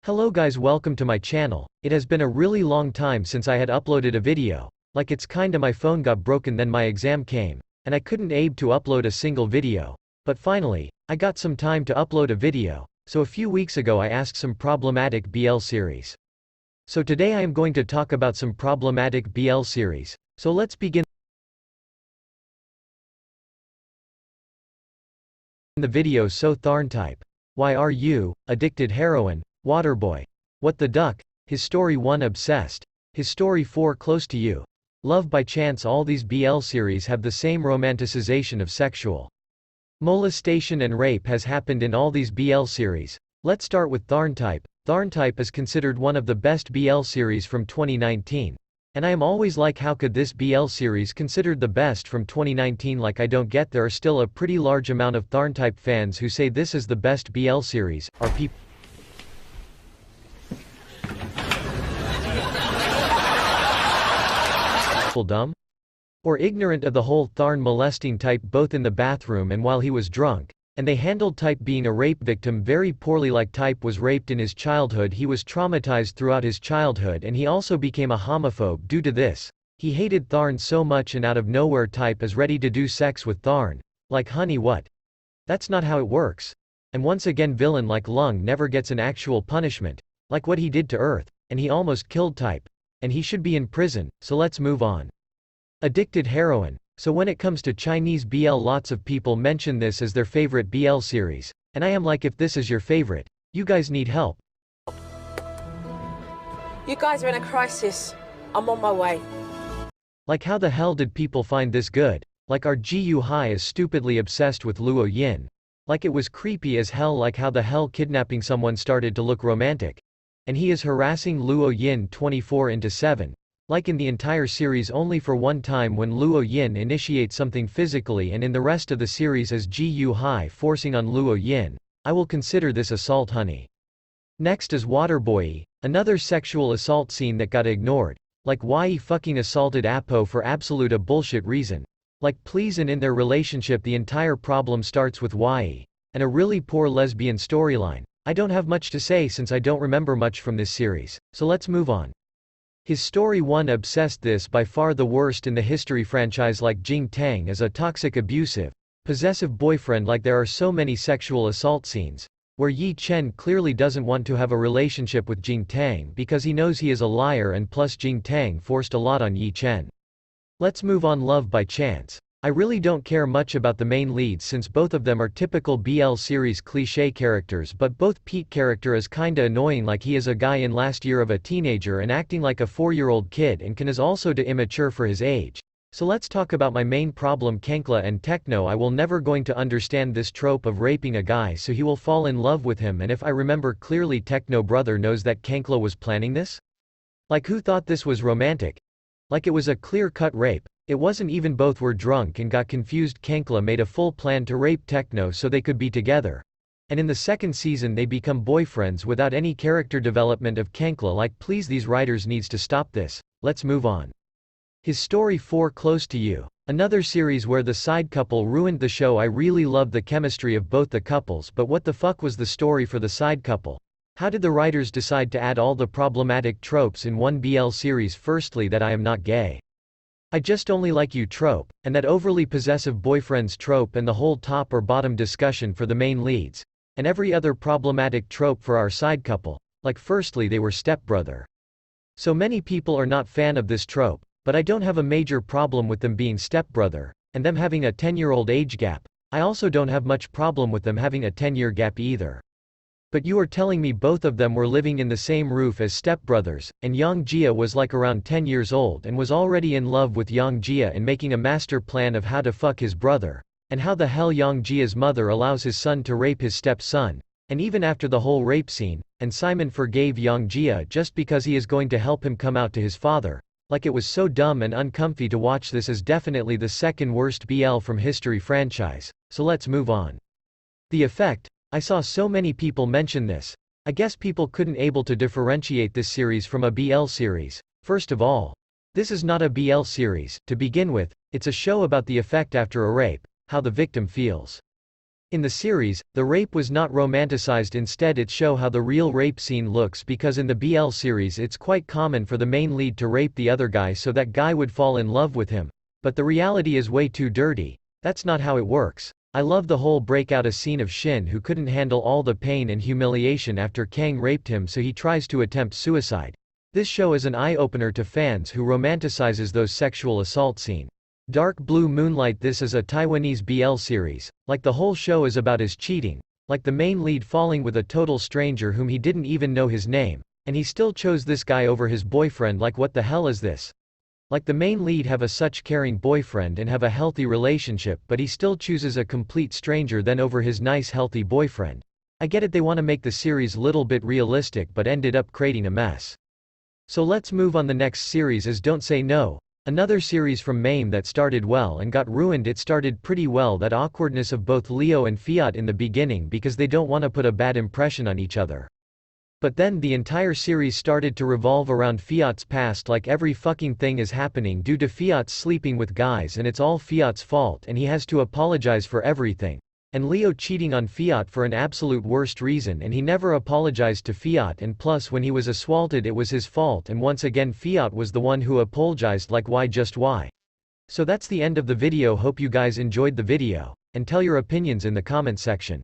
Hello guys, welcome to my channel. It has been a really long time since I had uploaded a video. Like it's kinda my phone got broken then my exam came, and I couldn't able to upload a single video. But finally, I got some time to upload a video, so a few weeks ago I asked some problematic BL series. So today I am going to talk about some problematic BL series. So let's begin the video. So Tharn type. Why are you, addicted heroin, Waterboy. What the duck, his story 1 obsessed, his story 4 close to you. Love by chance. All these BL series have the same romanticization of sexual molestation and rape has happened in all these BL series. Let's start with Tharn type. Tharn type is considered one of the best BL series from 2019. And I am always like, how could this BL series considered the best from 2019? Like I don't get. There are still a pretty large amount of Tharn type fans who say this is the best BL series. Are people dumb? Or ignorant of the whole Tharn molesting type, both in the bathroom and while he was drunk? And they handled type being a rape victim very poorly. Like type was raped in his childhood, he was traumatized throughout his childhood, and he also became a homophobe due to this. He hated Tharn so much, and out of nowhere type is ready to do sex with Tharn. Like honey, what? That's not how it works. And once again, villain like Lung never gets an actual punishment, like what he did to Earth, and he almost killed type. And he should be in prison. So let's move on. Addicted heroin. So when it comes to Chinese BL, lots of people mention this as their favorite BL series, and I am like, if this is your favorite, you guys need help. You guys are in a crisis. I'm on my way. Like how the hell did people find this good? Like our Gu Hai is stupidly obsessed with Luo Yin. Like it was creepy as hell. Like how the hell kidnapping someone started to look romantic. And he is harassing Luo Yin 24/7. Like in the entire series only for one time when Luo Yin initiates something physically, and in the rest of the series as Gu Hai forcing on Luo Yin. I will consider this assault honey. Next is Waterboy, another sexual assault scene that got ignored. Like why he fucking assaulted Apo for absolute a bullshit reason. Like please. And in their relationship the entire problem starts with Wai, and a really poor lesbian storyline. I don't have much to say since I don't remember much from this series, so let's move on. His story 1 obsessed. This by far the worst in the history franchise. Like Jing Tang as a toxic, abusive, possessive boyfriend. Like there are so many sexual assault scenes, where Yi Chen clearly doesn't want to have a relationship with Jing Tang because he knows he is a liar, and plus Jing Tang forced a lot on Yi Chen. Let's move on. Love by chance. I really don't care much about the main leads since both of them are typical BL series cliché characters, but both Pete character is kinda annoying. Like he is a guy in last year of a teenager and acting like a 4-year-old kid, and Ken is also too immature for his age. So let's talk about my main problem, Kankla and Techno. I will never going to understand this trope of raping a guy so he will fall in love with him, and if I remember clearly Techno brother knows that Kankla was planning this? Like who thought this was romantic? Like it was a clear-cut rape. It wasn't even. Both were drunk and got confused. Kankla made a full plan to rape Techno so they could be together. And in the second season they become boyfriends without any character development of Kankla. Like please, these writers needs to stop this. Let's move on. His story 4 close to you. Another series where the side couple ruined the show. I really love the chemistry of both the couples, but what the fuck was the story for the side couple? How did the writers decide to add all the problematic tropes in one BL series? Firstly, that I am not gay. I just only like you trope, and that overly possessive boyfriends trope, and the whole top or bottom discussion for the main leads, and every other problematic trope for our side couple. Like firstly, they were stepbrother. So many people are not fan of this trope, but I don't have a major problem with them being stepbrother, and them having a 10-year-old age gap. I also don't have much problem with them having a 10-year gap either. But you are telling me both of them were living in the same roof as stepbrothers, and Yang Jia was like around 10 years old and was already in love with Yang Jia and making a master plan of how to fuck his brother, and how the hell Yang Jia's mother allows his son to rape his stepson, and even after the whole rape scene, and Simon forgave Yang Jia just because he is going to help him come out to his father. Like it was so dumb and uncomfy to watch. This is definitely the second worst BL from history franchise, so let's move on. The effect. I saw so many people mention this. I guess people couldn't able to differentiate this series from a BL series. First of all, this is not a BL series. To begin with, it's a show about the effect after a rape, how the victim feels. In the series, the rape was not romanticized, instead it show how the real rape scene looks, because in the BL series it's quite common for the main lead to rape the other guy so that guy would fall in love with him. But the reality is way too dirty. That's not how it works. I love the whole breakout a scene of Shin who couldn't handle all the pain and humiliation after Kang raped him, so he tries to attempt suicide. This show is an eye-opener to fans who romanticizes those sexual assault scene. Dark Blue Moonlight. This is a Taiwanese BL series. Like the whole show is about his cheating. Like the main lead falling with a total stranger whom he didn't even know his name. And he still chose this guy over his boyfriend. Like what the hell is this? Like the main lead have a such caring boyfriend and have a healthy relationship, but he still chooses a complete stranger then over his nice healthy boyfriend. I get it, they want to make the series little bit realistic but ended up creating a mess. So let's move on. The next series is Don't Say No. Another series from MAME that started well and got ruined. It started pretty well, that awkwardness of both Leo and Fiat in the beginning because they don't want to put a bad impression on each other. But then the entire series started to revolve around Fiat's past, like every fucking thing is happening due to Fiat sleeping with guys and it's all Fiat's fault and he has to apologize for everything. And Leo cheating on Fiat for an absolute worst reason and he never apologized to Fiat, and plus when he was assaulted it was his fault and once again Fiat was the one who apologized. Like why, just why? So that's the end of the video. Hope you guys enjoyed the video, and tell your opinions in the comment section.